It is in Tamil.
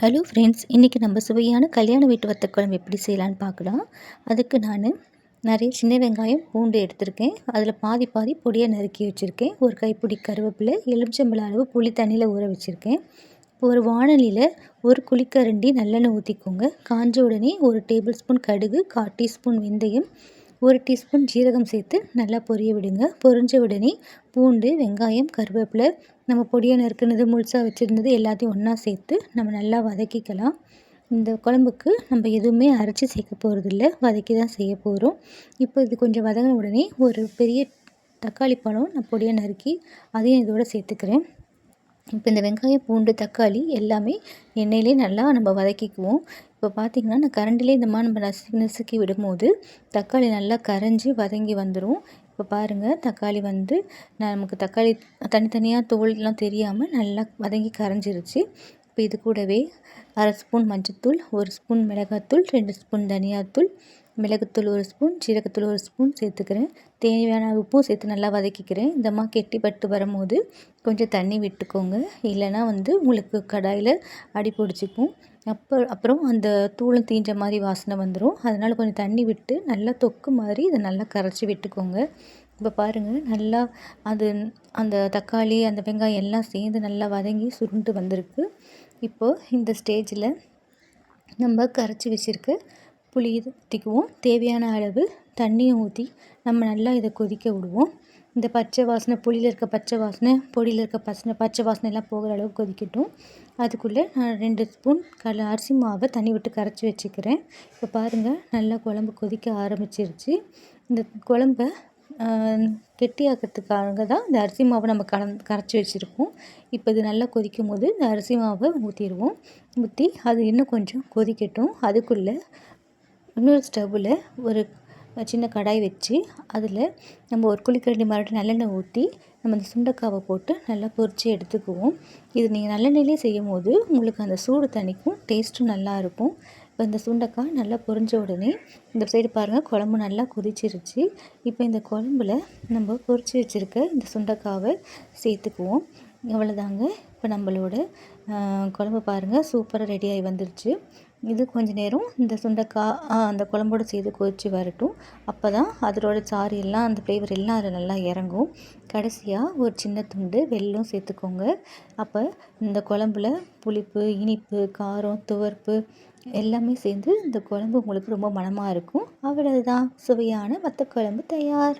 ஹலோ ஃப்ரெண்ட்ஸ், இன்றைக்கி நம்ம சுவையான கல்யாண வீட்டு வத்தக்குழம்பு எப்படி செய்யலான்னு பார்க்கலாம். அதுக்கு நான் நிறைய சின்ன வெங்காயம், பூண்டு எடுத்திருக்கேன். அதில் பாதி பாதி பொடியாக நறுக்கி வச்சுருக்கேன். ஒரு கைப்பிடி கருவேப்பிலை, எலுமிச்சம்பழம் அளவு புளி தண்ணியில் ஊற வச்சுருக்கேன். இப்போ ஒரு வாணலியில் ஒரு குழிக்கரண்டி நல்லெண்ணெய் ஊற்றிக்கோங்க. காஞ்ச உடனே ஒரு டேபிள் ஸ்பூன் கடுகு, 1/4 டீஸ்பூன் வெந்தயம், 1 டீஸ்பூன் ஜீரகம் சேர்த்து நல்லா பொரிய விடுங்க. பொரிஞ்ச உடனே பூண்டு, வெங்காயம், கருவேப்பிலை, நம்ம பொடியாக நறுக்குனது, முழுசாக வச்சுருந்தது எல்லாத்தையும் ஒன்றா சேர்த்து நம்ம நல்லா வதக்கிக்கலாம். இந்த குழம்புக்கு நம்ம எதுவுமே அரைச்சி சேர்க்க போகிறதில்ல, வதக்கி தான் செய்ய போகிறோம். இப்போ இது கொஞ்சம் வதங்கின உடனே ஒரு பெரிய தக்காளி பழம் நான் பொடியாக நறுக்கி அதையும் இதோட சேர்த்துக்கிறேன். இப்போ இந்த வெங்காயம், பூண்டு, தக்காளி எல்லாமே எண்ணெயிலே நல்லா நம்ம வதக்கிக்குவோம். இப்போ பார்த்திங்கன்னா நான் கரண்டிலே இந்த மாதிரி நம்ம நசுக்கி விடும்போது தக்காளி நல்லா கரைஞ்சி வதங்கி வந்துடும். இப்போ பாருங்கள், தக்காளி நமக்கு தக்காளி தனித்தனியாக தோல்லாம் தெரியாமல் நல்லா வதங்கி கரைஞ்சிருச்சு. இப்போ இது கூடவே 1/2 ஸ்பூன் மஞ்சள்தூள், 1 ஸ்பூன் மிளகாத்தூள், 2 ஸ்பூன் தனியாத்தூள், மிளகுத்தூள் 1 ஸ்பூன், ஜீரகத்தூள் 1 ஸ்பூன் சேர்த்துக்கிறேன். தேவையான உப்பும் சேர்த்து நல்லா வதக்கிக்கிறேன். இந்த கெட்டிப்பட்டு வரும்போது கொஞ்சம் தண்ணி விட்டுக்கோங்க, இல்லைன்னா உங்களுக்கு கடாயில் அடி பிடிச்சிக்கும். அப்புறம் அந்த தூளும் தீஞ்ச மாதிரி வாசனை வந்துடும். அதனால் கொஞ்சம் தண்ணி விட்டு நல்லா தொக்கு மாதிரி இதை நல்லா கரைச்சி விட்டுக்கோங்க. இப்போ பாருங்கள், நல்லா அந்த தக்காளி, அந்த வெங்காயம் எல்லாம் சேர்ந்து நல்லா வதங்கி சுருண்டு வந்திருக்கு. இப்போது இந்த ஸ்டேஜில் நம்ம கரைச்சி வச்சுருக்க புளி ஊற்றிக்குவோம். தேவையான அளவு தண்ணியும் ஊற்றி நம்ம நல்லா இதை கொதிக்க விடுவோம். இந்த பச்சை வாசனை, புளியில் இருக்க பச்சை வாசனை, பொடியில் இருக்க பச்சை வாசனை எல்லாம் போகிற அளவுக்கு கொதிக்கட்டும். அதுக்குள்ளே நான் 2 ஸ்பூன் அரிசி மாவை தண்ணி விட்டு கரைச்சி வச்சுக்கிறேன். இப்போ பாருங்கள், நல்லா குழம்பு கொதிக்க ஆரம்பிச்சிருச்சு. இந்த குழம்ப கெட்டியாக்கிறதுக்காக தான் இந்த அரிசி மாவை நம்ம கரைச்சி வச்சுருக்கோம். இப்போ இது நல்லா கொதிக்கும் போது இந்த அரிசி மாவை ஊற்றிடுவோம். ஊற்றி அது இன்னும் கொஞ்சம் கொதிக்கட்டும். அதுக்குள்ளே இன்னொரு ஸ்டவ்வில் ஒரு சின்ன கடாய் வச்சு அதில் நம்ம ஒரு குழிக்கரண்டி மறுபடியும் நல்லெண்ணெய் ஊற்றி நம்ம அந்த சுண்டைக்காவை போட்டு நல்லா பொரித்து எடுத்துக்குவோம். இது நீங்கள் நல்லெண்ணெயிலே செய்யும் போது உங்களுக்கு அந்த சூடு தணிக்கும், டேஸ்ட்டும் நல்லாயிருக்கும். இப்போ இந்த சுண்டைக்காய் நல்லா பொரிஞ்ச உடனே இந்த சைடு பாருங்கள், குழம்பு நல்லா கொதிச்சிருச்சு. இப்போ இந்த குழம்புல நம்ம பொரித்து வச்சுருக்க இந்த சுண்டைக்காவை சேர்த்துக்குவோம். அவ்வளோதாங்க, இப்போ நம்மளோட குழம்பு பாருங்கள் சூப்பராக ரெடியாகி வந்துருச்சு. இது கொஞ்சம் நேரம் இந்த சுண்டைக்காய் அந்த குழம்போடு சேர்த்து கொதித்து வரட்டும். அப்போ தான் அதோட சாறு எல்லாம், அந்த ஃப்ளேவர் எல்லாம் அதில் நல்லா இறங்கும். கடைசியாக ஒரு சின்ன துண்டு வெல்லம் சேர்த்துக்கோங்க. அப்போ இந்த குழம்புல புளிப்பு, இனிப்பு, காரம், துவர்ப்பு எல்லாமே சேர்ந்து இந்த குழம்பு உங்களுக்கு ரொம்ப மணமாக இருக்கும். அவ்வளவுதான், சுவையான வத்தக்குழம்பு தயார்.